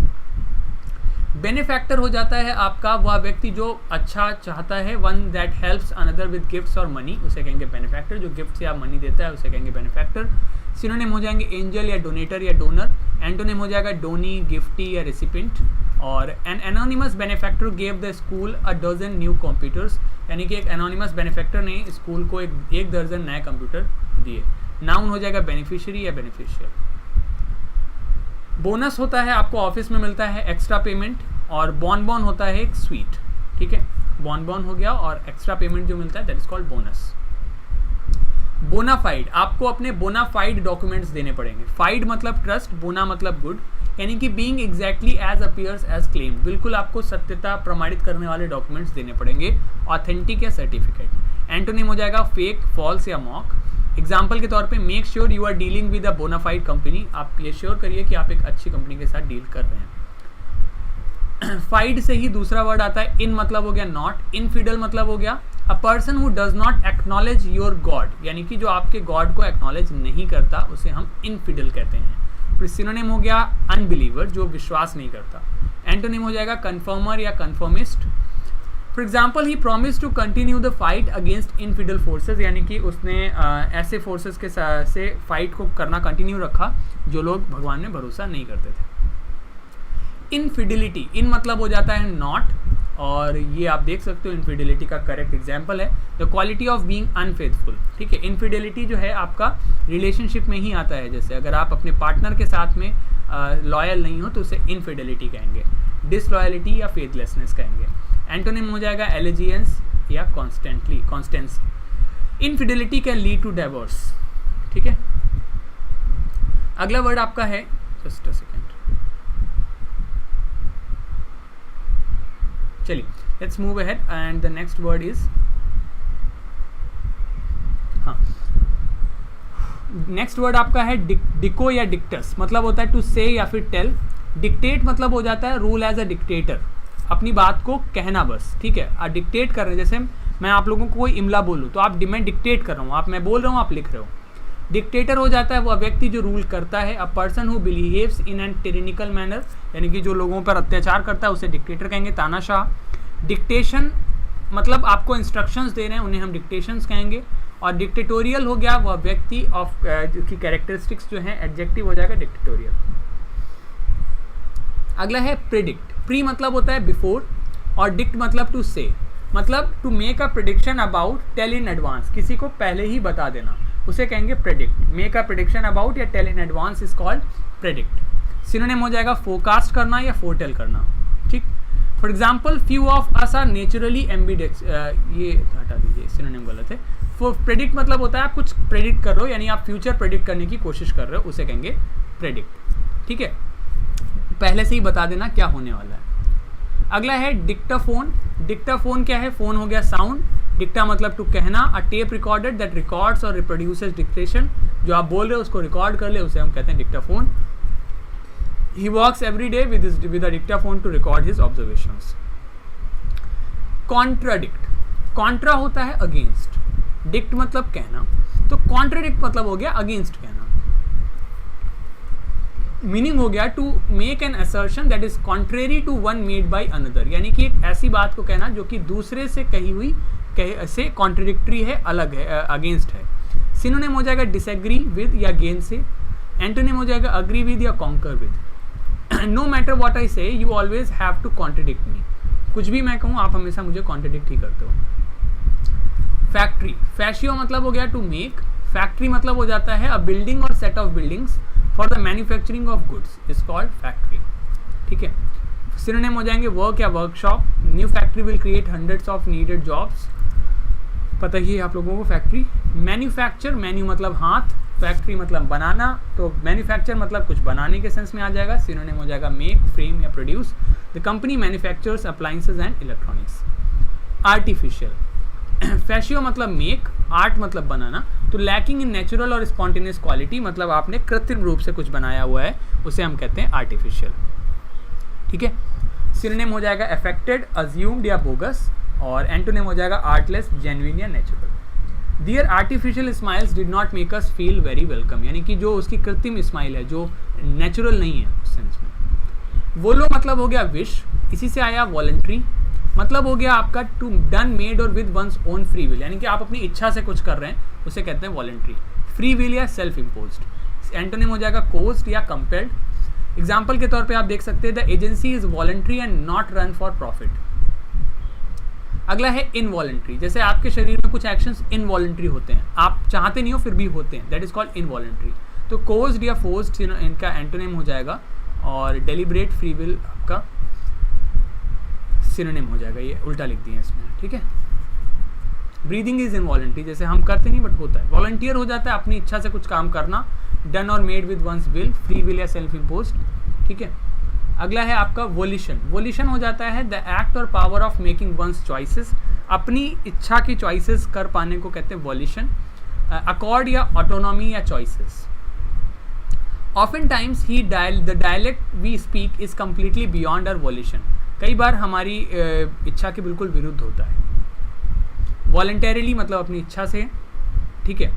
बेनिफैक्टर हो जाता है आपका वह व्यक्ति जो अच्छा चाहता है, one that helps another with gifts और मनी, उसे कहेंगे बेनिफैक्टर। जो गिफ्ट या मनी देता है उसे कहेंगे बेनिफैक्टर। सिनोनिम हो जाएंगे एंजल या डोनेटर या डोनर। एंटोनिम हो जाएगा डोनी, गिफ्टी या रेसिपिएंट। और an anonymous benefactor gave the school a dozen new computers, यानी कि एक एनोनिमस बेनिफैक्टर ने स्कूल को एक दर्जन नए कंप्यूटर दिए। नाउन हो जाएगा बेनिफिशियरी या बेनिफिशियल। बोनस होता है आपको ऑफिस में मिलता है एक्स्ट्रा पेमेंट, और बॉन होता है एक स्वीट, ठीक है। बॉन हो गया और एक्स्ट्रा पेमेंट जो मिलता है that is called bonus. Bona fide, आपको अपने बोनाफाइड डॉक्यूमेंट्स देने पड़ेंगे। फाइड मतलब ट्रस्ट, बोना मतलब गुड, यानी कि being exactly as appears as claimed, बिल्कुल आपको सत्यता प्रमाणित करने वाले डॉक्यूमेंट्स देने पड़ेंगे। ऑथेंटिक या सर्टिफिकेट। एंटोनिम हो जाएगा फेक, फॉल्स या मॉक। एग्जाम्पल के तौर पे make sure you are dealing with a bona fide company, आप ये श्योर करिए कि आप एक अच्छी कंपनी के साथ डील कर रहे हैं। फाइड से ही दूसरा वर्ड आता है इन, मतलब हो गया नॉट। इनफिडल मतलब हो गया अ person who does not acknowledge your God, यानी कि जो आपके गॉड को एक्नॉलेज नहीं करता उसे हम इनफिडल कहते हैं। फिर सिनोनिम हो गया अनबिलीवर, जो विश्वास नहीं करता। एंटोनिम हो जाएगा कन्फर्मर या conformist. For example he promise to continue the fight against infidel forces, यानी कि उसने ऐसे फोर्सेज के से फाइट को करना कंटिन्यू रखा जो लोग भगवान में भरोसा नहीं करते थे। इनफिडिलिटी, इन मतलब हो जाता है नॉट, और ये आप देख सकते हो इनफिडिलिटी का करेक्ट एग्जाम्पल है the quality of being unfaithful, ठीक है। इनफिडिलिटी जो है आपका रिलेशनशिप में ही आता है, जैसे अगर आप अपने पार्टनर के साथ में लॉयल नहीं हो तो उसे इनफिडिलिटी कहेंगे। डिसलॉयलिटी या फेथलेसनेस कहेंगे। एंटोनिम हो जाएगा एलिजियंस या constancy. Infidelity can lead to divorce, ठीक है। अगला वर्ड आपका है, जस्ट अ सेकेंड, चलिए let's move ahead and the next word is, हाँ नेक्स्ट वर्ड आपका है डिको या डिक्टस, मतलब होता है टू से या फिर टेल। डिक्टेट मतलब हो जाता है रूल एज अ डिक्टेटर, अपनी बात को कहना बस, ठीक है। डिक्टेट कर रहे हैं, जैसे मैं आप लोगों को कोई इमला बोलूँ तो आप, मैं डिक्टेट कर रहा हूँ, मैं बोल रहा हूँ, आप लिख रहे हो। डिक्टेटर हो जाता है वह व्यक्ति जो रूल करता है। A person who behaves in an tyrannical manner, यानी कि जो लोगों पर अत्याचार करता है उसे डिक्टेटर कहेंगे, तानाशाह। डिक्टेशन मतलब आपको इंस्ट्रक्शंस दे रहे हैं, उन्हें हम डिक्टेशंस कहेंगे। और डिक्टेटोरियल हो गया वह व्यक्ति ऑफ की कैरेक्टरिस्टिक्स जो है, एडजेक्टिव हो जाएगा डिक्टेटोरियल। अगला है प्रिडिक्ट। प्री मतलब होता है बिफोर और डिक्ट मतलब टू से, मतलब to make a prediction about, tell in advance, किसी को पहले ही बता देना, उसे कहेंगे predict. Make a prediction about या tell in advance is called predict. Synonym हो जाएगा फोरकास्ट करना या फोरटेल करना, ठीक। For example few of us are naturally ambidextrous, ये हटा दीजिए, सिनोनिम गलत है। प्रेडिक्ट मतलब होता है आप कुछ प्रेडिक्ट कर रहे हो, यानी आप फ्यूचर प्रेडिक्ट करने की कोशिश कर रहे हो, उसे कहेंगे प्रेडिक्ट, ठीक है। पहले से ही बता देना क्या होने वाला है। अगला है डिक्टाफोन। डिक्टाफोन क्या है? फोन हो गया साउंड, डिक्टा मतलब टू कहना, अ टेप रिकॉर्डेड दैट रिकॉर्ड्स और रिप्रोड्यूसेस डिक्टेशन, जो आप बोल रहे हो उसको रिकॉर्ड कर ले, उसे हम कहते हैं dictaphone. He works every day with a dictaphone to record his observations. Contradict, contra होता है अगेंस्ट, डिक्ट मतलब कहना, तो कॉन्ट्राडिक्ट मतलब हो गया अगेंस्ट कहना। मीनिंग हो गया to make an assertion that is contrary to one made by another, यानी कि एक ऐसी बात को कहना जो कि दूसरे से कही हुई से कॉन्ट्रडिक्टरी है, अलग है, अगेंस्ट है। सिनोनिम हो जाएगा डिसएग्री विद या गेन से। एंटोनिम हो जाएगा अग्री विद या concur with. No matter what I say you always have to contradict me, कुछ भी मैं कहूँ आप हमेशा मुझे कॉन्ट्रडिक्ट ही करते हो। फैक्ट्री, फैशियो मतलब हो गया टू मेक, फैक्ट्री मतलब हो जाता है अ बिल्डिंग और set of buildings for the manufacturing of goods is called factory, ठीक है। सिनोनिम हो जाएंगे वर्क या workshop. New factory will create hundreds of needed jobs, पता ही है आप लोगों को फैक्ट्री। मैन्युफैक्चर, मैन्यू मतलब हाथ, फैक्ट्री मतलब बनाना, तो मैन्युफैक्चर मतलब कुछ बनाने के सेंस में आ जाएगा। सिनोनिम हो जाएगा मेक, फ्रेम या produce. The company manufactures appliances and electronics. Artificial, फैशियो मतलब मेक, आर्ट मतलब बनाना, तो लैकिंग इन नेचुरल और स्पॉन्टेनियस क्वालिटी मतलब आपने कृत्रिम रूप से कुछ बनाया हुआ है, उसे हम कहते हैं आर्टिफिशियल, ठीक है। सिनोनिम हो जाएगा अफेक्टेड, अज्यूम्ड या बोगस, और एंटोनिम हो जाएगा आर्टलेस, जेन्युइन या natural. Their artificial smiles did not make us feel very welcome, यानी कि जो उसकी कृत्रिम स्माइल है जो नेचुरल नहीं है उस सेंस में। वोलो मतलब हो गया विश, इसी से आया वॉलंटरी, मतलब हो गया आपका टू डन मेड और with one's own free will, यानी कि आप अपनी इच्छा से कुछ कर रहे हैं, उसे कहते हैं वॉलंटरी। फ्री विल या सेल्फ इम्पोज्ड। एंटोनिम हो जाएगा कोर्स्ड या कंपेल्ड। एग्जाम्पल के तौर पे आप देख सकते हैं the agency is voluntary and not run for profit. अगला है इनवॉलंटरी, जैसे आपके शरीर में कुछ एक्शंस इनवॉलंटरी होते हैं, आप चाहते नहीं हो फिर भी होते हैं, दैट इज कॉल्ड इनवॉलंटरी। तो कोर्स्ड या फोर्स्ड इनका एंटोनिम हो जाएगा, और डेलिब्रेट फ्री विल आपका सिनोनिम हो जाएगा, ये उल्टा लिख दिया इसमें, ठीक है। ब्रीदिंग इज इनवॉलंटरी, जैसे हम करते नहीं बट होता है। वॉलंटियर हो जाता है अपनी इच्छा से कुछ काम करना, done or made with one's will, free will या सेल्फ इम्पोज्ड, ठीक है। अगला है आपका वोलिशन। वोलिशन हो जाता है the act or power of making one's choices, अपनी इच्छा की चॉइसेस कर पाने को कहते हैं वोलिशन। अकॉर्ड या ऑटोनॉमी या चॉइसेस। ऑफन टाइम्स ही the dialect we speak is completely beyond our volition, कई बार हमारी इच्छा के बिल्कुल विरुद्ध होता है। वॉलंटरीली मतलब अपनी इच्छा से, ठीक है,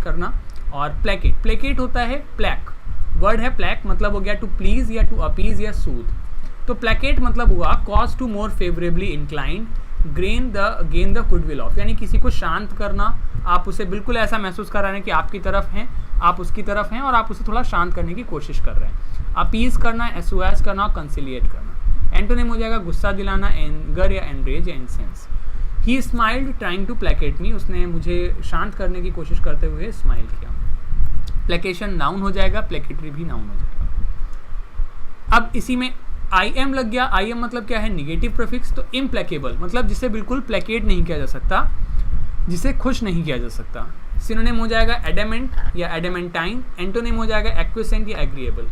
करना। और प्लेकेट, प्लेकेट होता है प्लैक, वर्ड है प्लैक, मतलब हो गया टू प्लीज या टू अपीज या सूद। तो प्लेकेट मतलब हुआ cause to more favourably inclined, gain the goodwill of, यानी किसी को शांत करना, आप उसे बिल्कुल ऐसा महसूस करा रहे हैं कि आपकी तरफ हैं, आप उसकी तरफ हैं और आप उसे थोड़ा शांत करने की कोशिश कर रहे हैं। अपीज करना, एसओएस करना, कंसिलिएट करना। एंटोनिम हो जाएगा गुस्सा दिलाना, एंगर या एनरेज या incense. He smiled trying to placate me, उसने मुझे शांत करने की कोशिश करते हुए स्माइल किया। प्लेकेशन नाउन हो जाएगा, प्लेकेटरी भी नाउन हो जाएगा। अब इसी में आई एम लग गया। आई एम मतलब क्या है? Negative prefix. तो इम्प्लेकेबल मतलब जिसे बिल्कुल प्लेकेट नहीं किया जा सकता, जिसे खुश नहीं किया जा सकता। सिनोनिम हो जाएगा एडेमेंट या एडेमेंटाइन, एंटोनिम हो जाएगा एक्विसेंट या agreeable.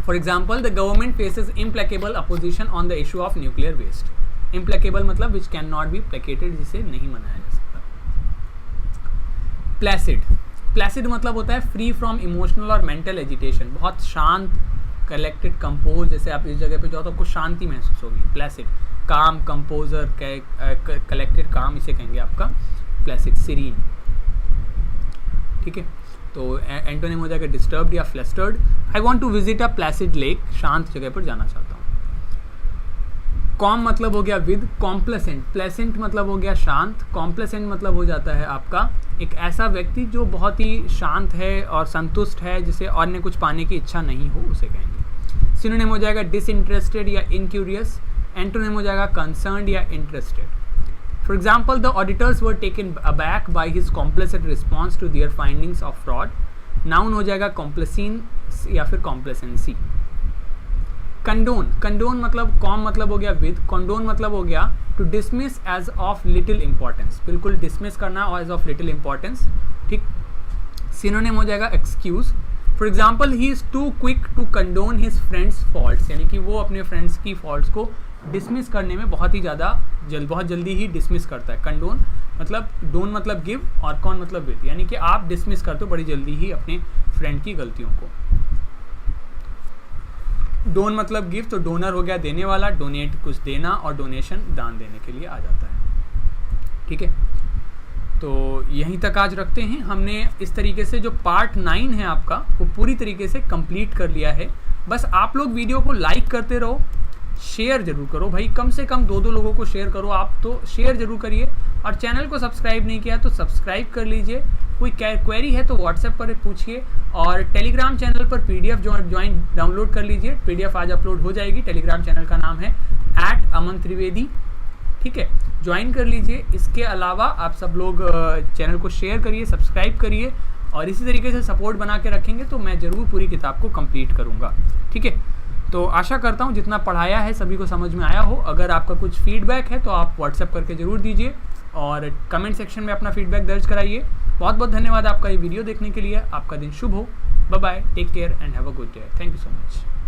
For example, the government faces implacable opposition on the issue of nuclear waste. Implacable मतलब which can not be placated, जिसे नहीं मनाया जा सकता। प्लेसिड, प्लेसिड मतलब होता है फ्री फ्रॉम इमोशनल और मेंटल एजिटेशन, बहुत शांत, कलेक्टेड, कंपोज, जैसे आप इस जगह पे जाओ तो आपको शांति महसूस होगी। प्लेसिड, काम, कंपोजर, कलेक्टेड, काम, इसे कहेंगे आपका प्लेसिड। सीरीन, ठीक है। तो एंटोनिम हो जाएगा डिस्टर्ब्ड या flustered. I want to visit a placid lake, शांत जगह पर जाना चाहता हूँ। कॉम मतलब हो गया विद। कॉम्प्लेसेंट, प्लेसेंट मतलब हो गया शांत, कॉम्प्लेसेंट मतलब हो जाता है आपका एक ऐसा व्यक्ति जो बहुत ही शांत है और संतुष्ट है, जिसे अन्य कुछ पाने की इच्छा नहीं हो, उसे कहेंगे। सिनोनिम हो जाएगा डिसइंटरेस्टेड या इनक्यूरियस, एंटोनिम हो जाएगा कंसर्न्ड या interested. For example, the auditors were taken aback by his complacent response to their findings of fraud. Noun हो जाएगा कॉम्प्लेसिन या फिर कॉम्प्लेसेंसी। कंडोन, कंडोन मतलब कॉम मतलब हो गया विद, कंडोन मतलब हो गया to dismiss as of little importance, बिल्कुल डिसमिस करना एज ऑफ लिटिल इंपॉर्टेंस, ठीक। सिनोनिम हो जाएगा excuse. For example, he is too quick to condone his friends faults, यानी कि वो अपने फ्रेंड्स की फॉल्ट्स को डिसमिस करने में बहुत ही ज़्यादा बहुत जल्दी ही डिसमिस करता है। कंडोन मतलब डोन मतलब गिव और कॉन मतलब विद, यानी कि आप डिसमिस करते हो बड़ी जल्दी ही अपने फ्रेंड की गलतियों को। डोन मतलब गिव, तो डोनर हो गया देने वाला, डोनेट कुछ देना, और डोनेशन दान देने के लिए आ जाता है, ठीक है। तो यहीं तक आज रखते हैं। हमने इस तरीके से जो पार्ट 9 है आपका, वो पूरी तरीके से कंप्लीट कर लिया है। बस आप लोग वीडियो को लाइक करते रहो, शेयर जरूर करो भाई, कम से कम 2 लोगों को शेयर करो। आप तो शेयर जरूर करिए, और चैनल को सब्सक्राइब नहीं किया तो सब्सक्राइब कर लीजिए। कोई क्वेरी है तो व्हाट्सएप पर पूछिए, और टेलीग्राम चैनल पर पीडीएफ ज्वाइन डाउनलोड कर लीजिए। पीडीएफ आज अपलोड हो जाएगी। टेलीग्राम चैनल का नाम है @अमन_त्रिवेदी, ठीक है, ज्वाइन कर लीजिए। इसके अलावा आप सब लोग चैनल को शेयर करिए, सब्सक्राइब करिए, और इसी तरीके से सपोर्ट बना के रखेंगे तो मैं ज़रूर पूरी किताब को कंप्लीट करूँगा, ठीक है। तो आशा करता हूँ जितना पढ़ाया है सभी को समझ में आया हो। अगर आपका कुछ फीडबैक है तो आप व्हाट्सएप करके ज़रूर दीजिए, और कमेंट सेक्शन में अपना फीडबैक दर्ज कराइए। बहुत बहुत धन्यवाद आपका ये वीडियो देखने के लिए। आपका दिन शुभ हो। Bye bye, take care and have a good day. Thank you so much.